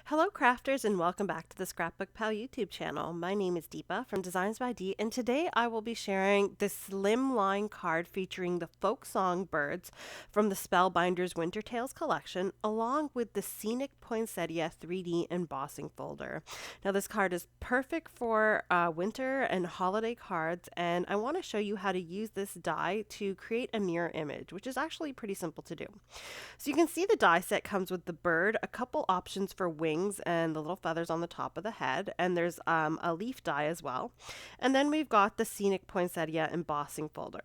Hello crafters and welcome back to the ScrapbookPal YouTube channel. My name is Deepa from DeeZinesByD and today I will be sharing this slimline card featuring the folk song birds from the Spellbinders Winter Tales collection along with the Scenic Poinsettia 3D embossing folder. Now this card is perfect for winter and holiday cards, and I want to show you how to use this die to create a mirror image, which is actually pretty simple to do. So you can see the die set comes with the bird, a couple options for wings and the little feathers on the top of the head, and there's a leaf die as well. And then we've got the Scenic Poinsettia embossing folder.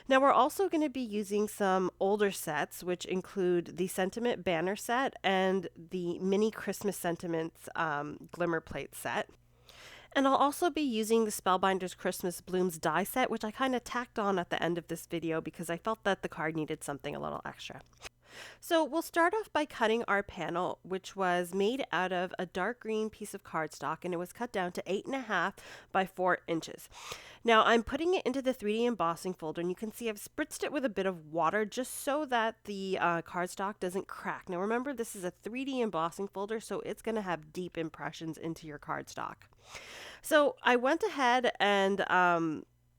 Now we're also going to be using some older sets, which include the Sentiment Banner set and the Mini Christmas Sentiments Glimmer Plate set. And I'll also be using the Spellbinders Christmas Blooms die set, which I kind of tacked on at the end of this video because I felt that the card needed something a little extra. So we'll start off by cutting our panel, which was made out of a dark green piece of cardstock, and it was cut down to 8.5 by 4 inches. Now I'm putting it into the 3D embossing folder, and you can see I've spritzed it with a bit of water just so that the cardstock doesn't crack. Now remember, this is a 3D embossing folder, so it's going to have deep impressions into your cardstock. So I went ahead and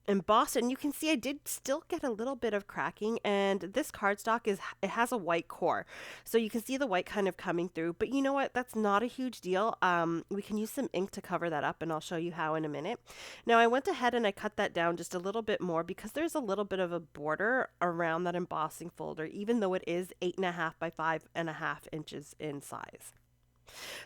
embossed it, and you can see I did still get a little bit of cracking, and this cardstock it has a white core, so you can see the white kind of coming through, but you know what, that's not a huge deal. We can use some ink to cover that up, and I'll show you how in a minute. Now I went ahead and I cut that down just a little bit more because there's a little bit of a border around that embossing folder, even though it is 8.5 by 5.5 inches in size.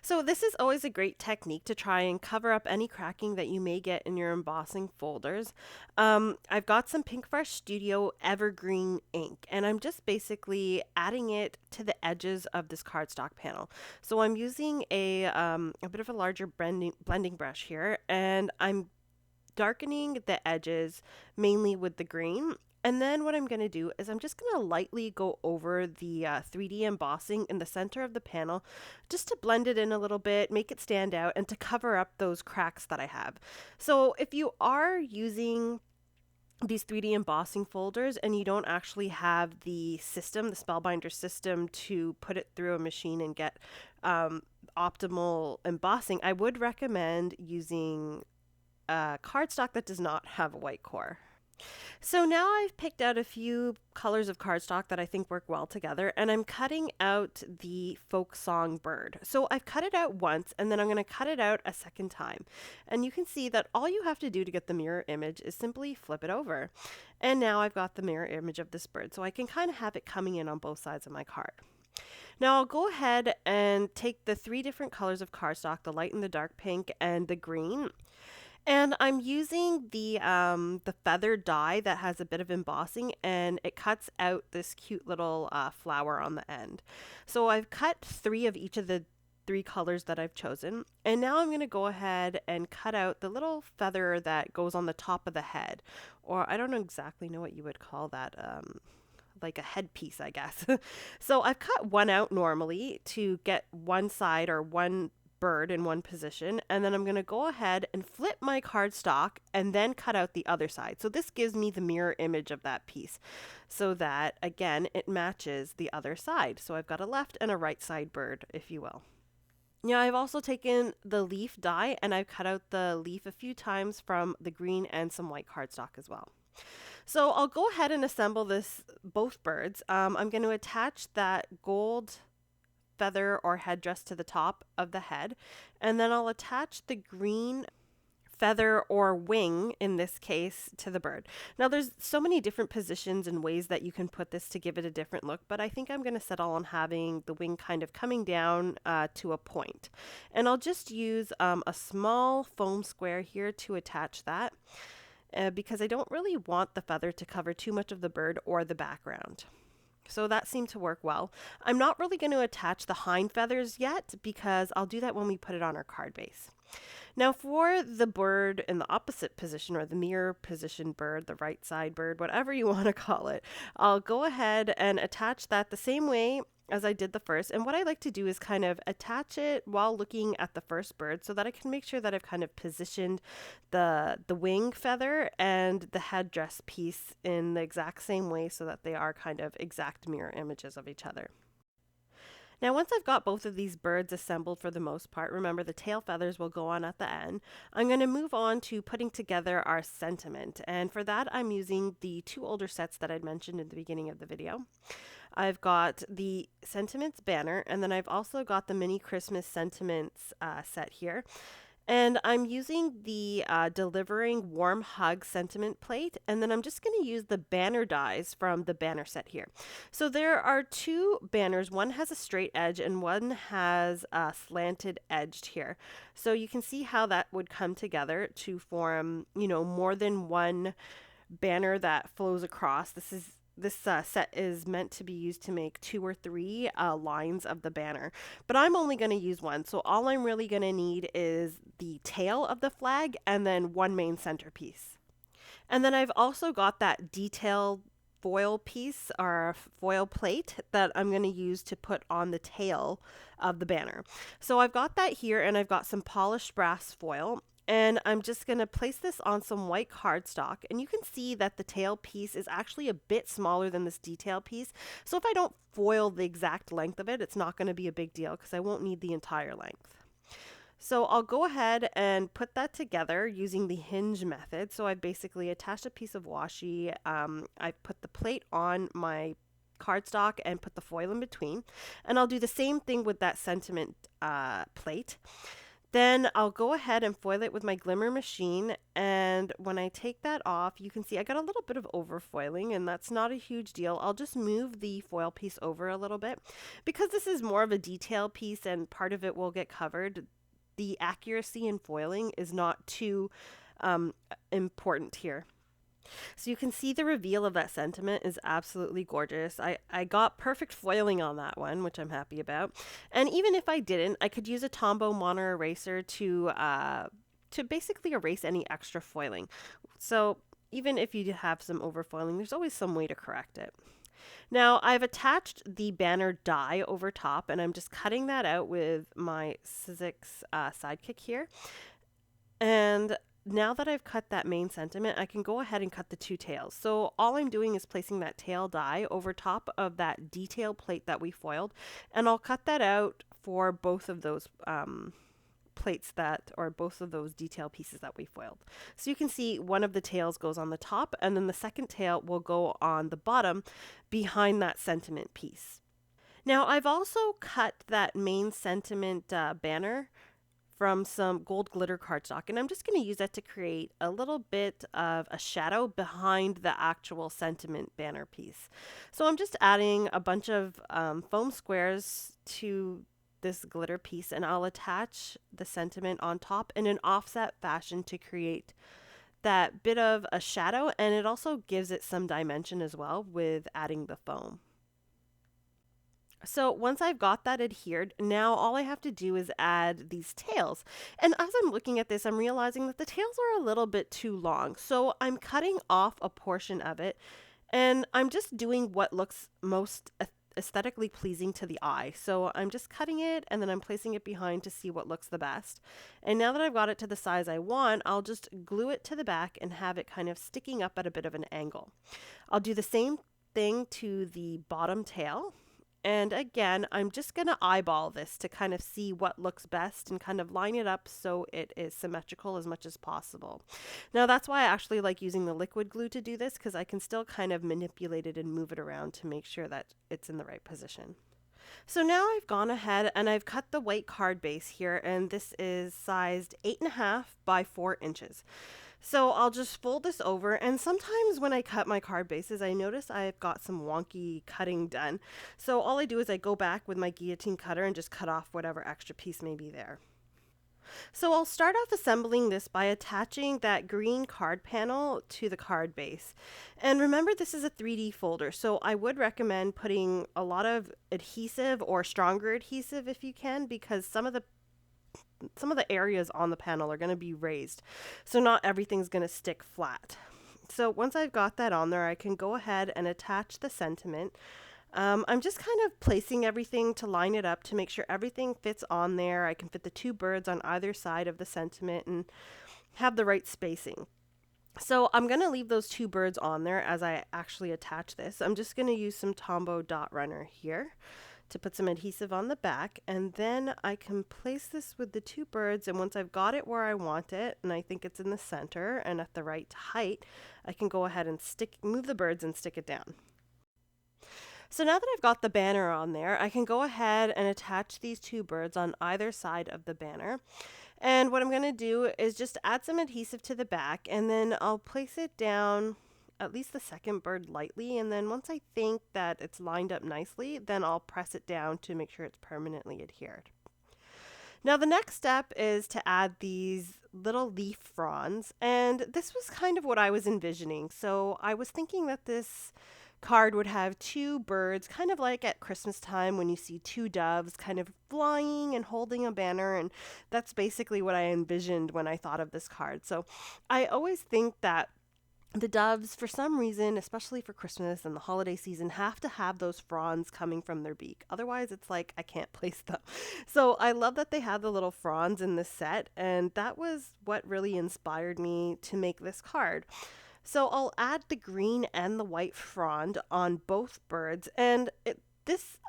So this is always a great technique to try and cover up any cracking that you may get in your embossing folders. I've got some Pinkfresh Studio Evergreen ink, and I'm just basically adding it to the edges of this cardstock panel. So I'm using a bit of a larger blending brush here, and I'm darkening the edges mainly with the green. And then what I'm going to do is I'm just going to lightly go over the 3D embossing in the center of the panel just to blend it in a little bit, make it stand out, and to cover up those cracks that I have. So if you are using these 3D embossing folders and you don't actually have the system, the Spellbinder system, to put it through a machine and get optimal embossing, I would recommend using a cardstock that does not have a white core. So now I've picked out a few colors of cardstock that I think work well together, and I'm cutting out the folk song bird. So I've cut it out once, and then I'm going to cut it out a second time. And you can see that all you have to do to get the mirror image is simply flip it over. And now I've got the mirror image of this bird, so I can kind of have it coming in on both sides of my card. Now I'll go ahead and take the 3 different colors of cardstock, the light and the dark pink and the green, and I'm using the feather die that has a bit of embossing, and it cuts out this cute little flower on the end. So I've cut 3 of each of the 3 colors that I've chosen, and now I'm going to go ahead and cut out the little feather that goes on the top of the head, or I don't exactly know what you would call that. Like a headpiece, I guess. So I've cut one out normally to get one side or one bird in one position, and then I'm going to go ahead and flip my cardstock and then cut out the other side. So this gives me the mirror image of that piece so that, again, it matches the other side. So I've got a left and a right side bird, if you will. Now I've also taken the leaf die and I've cut out the leaf a few times from the green and some white cardstock as well. So I'll go ahead and assemble both birds. I'm going to attach that gold feather or headdress to the top of the head, and then I'll attach the green feather or wing, in this case, to the bird. Now there's so many different positions and ways that you can put this to give it a different look, but I think I'm going to settle on having the wing kind of coming down to a point. And I'll just use a small foam square here to attach that because I don't really want the feather to cover too much of the bird or the background. So that seemed to work well. I'm not really going to attach the hind feathers yet because I'll do that when we put it on our card base. Now for the bird in the opposite position, or the mirror position bird, the right side bird, whatever you want to call it, I'll go ahead and attach that the same way as I did the first. And what I like to do is kind of attach it while looking at the first bird so that I can make sure that I've kind of positioned the wing feather and the headdress piece in the exact same way so that they are kind of exact mirror images of each other. Now, once I've got both of these birds assembled for the most part, remember the tail feathers will go on at the end, I'm going to move on to putting together our sentiment. And for that, I'm using the two older sets that I'd mentioned in the beginning of the video. I've got the Sentiments banner, and then I've also got the Mini Christmas Sentiments set here. And I'm using the Delivering Warm Hug sentiment plate, and then I'm just going to use the banner dies from the banner set here. So there are two banners. One has a straight edge and one has a slanted edged here. So you can see how that would come together to form, more than one banner that flows across. This set is meant to be used to make 2 or 3 lines of the banner, but I'm only going to use one. So all I'm really going to need is the tail of the flag and then one main centerpiece. And then I've also got that detailed foil piece or foil plate that I'm going to use to put on the tail of the banner. So I've got that here, and I've got some polished brass foil. And I'm just going to place this on some white cardstock, and you can see that the tail piece is actually a bit smaller than this detail piece. So if I don't foil the exact length of it, it's not going to be a big deal because I won't need the entire length. So I'll go ahead and put that together using the hinge method. So I've basically attached a piece of washi. I put the plate on my cardstock and put the foil in between. And I'll do the same thing with that sentiment plate. Then I'll go ahead and foil it with my glimmer machine, and when I take that off, you can see I got a little bit of overfoiling, and that's not a huge deal. I'll just move the foil piece over a little bit. Because this is more of a detail piece and part of it will get covered, the accuracy in foiling is not too important here. So you can see the reveal of that sentiment is absolutely gorgeous. I got perfect foiling on that one, which I'm happy about. And even if I didn't, I could use a Tombow mono eraser to basically erase any extra foiling. So even if you have some overfoiling, there's always some way to correct it. Now I've attached the banner die over top, and I'm just cutting that out with my Sizzix sidekick here. And now that I've cut that main sentiment, I can go ahead and cut the two tails. So all I'm doing is placing that tail die over top of that detail plate that we foiled, and I'll cut that out for both of those plates or both of those detail pieces that we foiled. So you can see one of the tails goes on the top, and then the second tail will go on the bottom behind that sentiment piece. Now I've also cut that main sentiment banner from some gold glitter cardstock, and I'm just going to use that to create a little bit of a shadow behind the actual sentiment banner piece. So I'm just adding a bunch of foam squares to this glitter piece, and I'll attach the sentiment on top in an offset fashion to create that bit of a shadow, and it also gives it some dimension as well with adding the foam. So once I've got that adhered, now all I have to do is add these tails. And as I'm looking at this, I'm realizing that the tails are a little bit too long. So I'm cutting off a portion of it, and I'm just doing what looks most aesthetically pleasing to the eye. So I'm just cutting it, and then I'm placing it behind to see what looks the best. And now that I've got it to the size I want, I'll just glue it to the back and have it kind of sticking up at a bit of an angle. I'll do the same thing to the bottom tail. And again, I'm just going to eyeball this to kind of see what looks best and kind of line it up so it is symmetrical as much as possible. Now that's why I actually like using the liquid glue to do this, because I can still kind of manipulate it and move it around to make sure that it's in the right position. So now I've gone ahead and I've cut the white card base here, and this is sized 8.5 by 4 inches. So I'll just fold this over, and sometimes when I cut my card bases, I notice I've got some wonky cutting done. So all I do is I go back with my guillotine cutter and just cut off whatever extra piece may be there. So I'll start off assembling this by attaching that green card panel to the card base. And remember, this is a 3D folder, so I would recommend putting a lot of adhesive or stronger adhesive if you can, because some of the areas on the panel are going to be raised, so not everything's going to stick flat. So once I've got that on there, I can go ahead and attach the sentiment. I'm just kind of placing everything to line it up to make sure everything fits on there. I can fit the two birds on either side of the sentiment and have the right spacing. So I'm going to leave those two birds on there as I actually attach this. I'm just going to use some Tombow dot runner here to put some adhesive on the back, and then I can place this with the two birds, and once I've got it where I want it, and I think it's in the center and at the right height, I can go ahead and move the birds and stick it down. So now that I've got the banner on there, I can go ahead and attach these two birds on either side of the banner. And what I'm going to do is just add some adhesive to the back, and then I'll place it down at least the second bird lightly, and then once I think that it's lined up nicely, then I'll press it down to make sure it's permanently adhered. Now the next step is to add these little leaf fronds, and this was kind of what I was envisioning. So I was thinking that this card would have two birds, kind of like at Christmas time when you see two doves kind of flying and holding a banner, and that's basically what I envisioned when I thought of this card. So I always think that the doves, for some reason, especially for Christmas and the holiday season, have to have those fronds coming from their beak. Otherwise, it's like I can't place them. So I love that they have the little fronds in this set, and that was what really inspired me to make this card. So I'll add the green and the white frond on both birds, and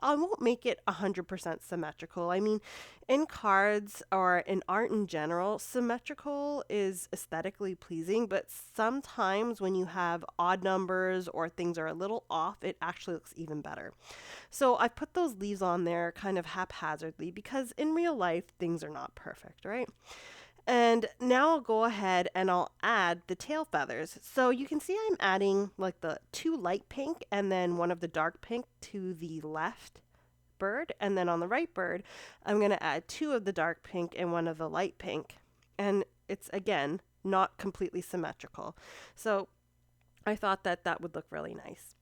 I won't make it 100% symmetrical. I mean, in cards or in art in general, symmetrical is aesthetically pleasing, but sometimes when you have odd numbers or things are a little off, it actually looks even better. So I put those leaves on there kind of haphazardly because in real life, things are not perfect, right? And now I'll go ahead and I'll add the tail feathers. So you can see I'm adding like the two light pink and then one of the dark pink to the left bird. And then on the right bird, I'm going to add two of the dark pink and one of the light pink. And it's, again, not completely symmetrical. So I thought that that would look really nice.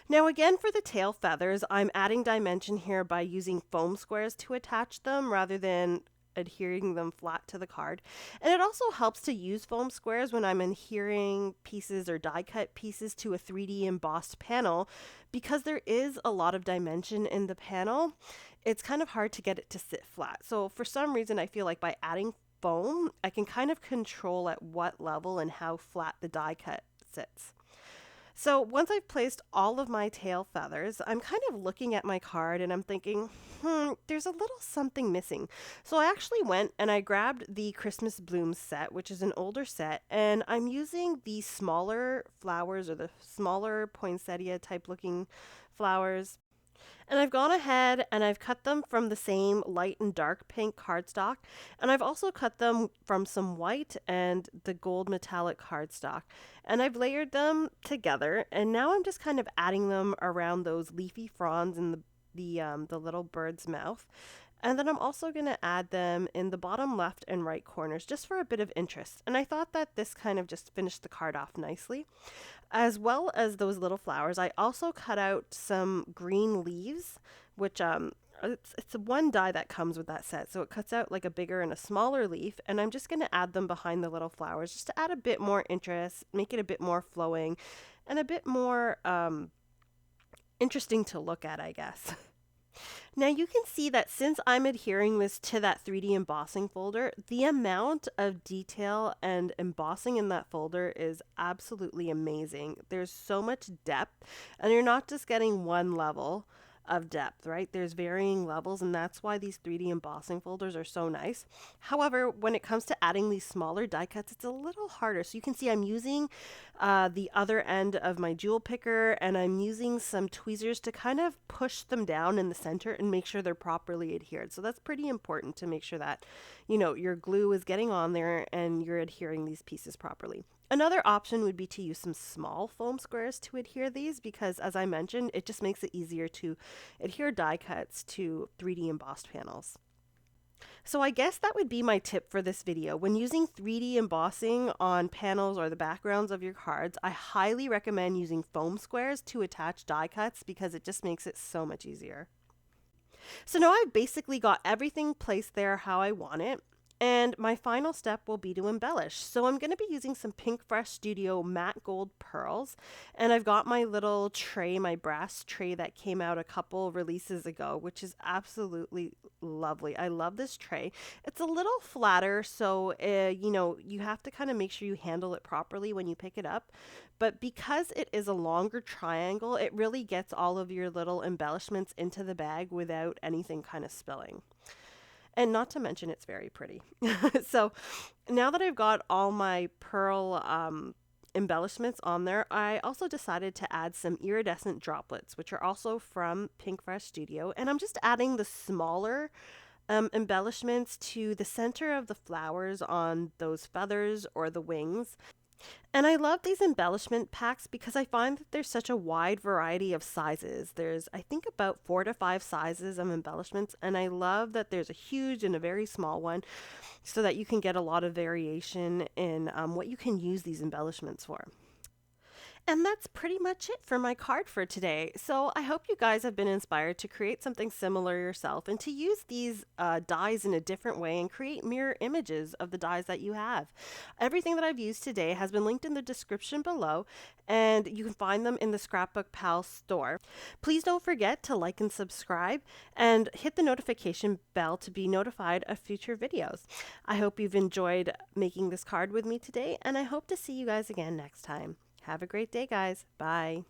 Now again, for the tail feathers, I'm adding dimension here by using foam squares to attach them rather than adhering them flat to the card. And it also helps to use foam squares when I'm adhering pieces or die cut pieces to a 3D embossed panel, because there is a lot of dimension in the panel. It's kind of hard to get it to sit flat. So for some reason, I feel like by adding foam, I can kind of control at what level and how flat the die cut sits. So once I've placed all of my tail feathers, I'm kind of looking at my card and I'm thinking, there's a little something missing. So I actually went and I grabbed the Christmas Blooms set, which is an older set, and I'm using the smaller flowers or the smaller poinsettia type looking flowers. And I've gone ahead and I've cut them from the same light and dark pink cardstock. And I've also cut them from some white and the gold metallic cardstock. And I've layered them together. And now I'm just kind of adding them around those leafy fronds in the little bird's mouth. And then I'm also going to add them in the bottom left and right corners just for a bit of interest. And I thought that this kind of just finished the card off nicely. As well as those little flowers, I also cut out some green leaves, which it's one die that comes with that set. So it cuts out like a bigger and a smaller leaf. And I'm just going to add them behind the little flowers just to add a bit more interest, make it a bit more flowing, and a bit more interesting to look at, I guess. Now you can see that since I'm adhering this to that 3D embossing folder, the amount of detail and embossing in that folder is absolutely amazing. There's so much depth, and you're not just getting one level of depth, right? There's varying levels, and that's why these 3D embossing folders are so nice. However, when it comes to adding these smaller die cuts, it's a little harder. So you can see I'm using the other end of my jewel picker, and I'm using some tweezers to kind of push them down in the center and make sure they're properly adhered. So that's pretty important to make sure that, you know, your glue is getting on there and you're adhering these pieces properly. Another option would be to use some small foam squares to adhere these because, as I mentioned, it just makes it easier to adhere die cuts to 3D embossed panels. So I guess that would be my tip for this video. When using 3D embossing on panels or the backgrounds of your cards, I highly recommend using foam squares to attach die cuts because it just makes it so much easier. So now I've basically got everything placed there how I want it. And my final step will be to embellish. So I'm going to be using some Pinkfresh Studio matte gold pearls. And I've got my little tray, my brass tray that came out a couple releases ago, which is absolutely lovely. I love this tray. It's a little flatter, so you have to kind of make sure you handle it properly when you pick it up. But because it is a longer triangle, it really gets all of your little embellishments into the bag without anything kind of spilling. And not to mention, it's very pretty. So now that I've got all my pearl embellishments on there, I also decided to add some iridescent droplets, which are also from Pinkfresh Studio. And I'm just adding the smaller embellishments to the center of the flowers on those feathers or the wings. And I love these embellishment packs because I find that there's such a wide variety of sizes. There's, I think, about 4 to 5 sizes of embellishments, and I love that there's a huge and a very small one so that you can get a lot of variation in what you can use these embellishments for. And that's pretty much it for my card for today. So I hope you guys have been inspired to create something similar yourself and to use these dies in a different way and create mirror images of the dies that you have. Everything that I've used today has been linked in the description below, and you can find them in the ScrapbookPal store. Please don't forget to like and subscribe and hit the notification bell to be notified of future videos. I hope you've enjoyed making this card with me today, and I hope to see you guys again next time. Have a great day, guys. Bye.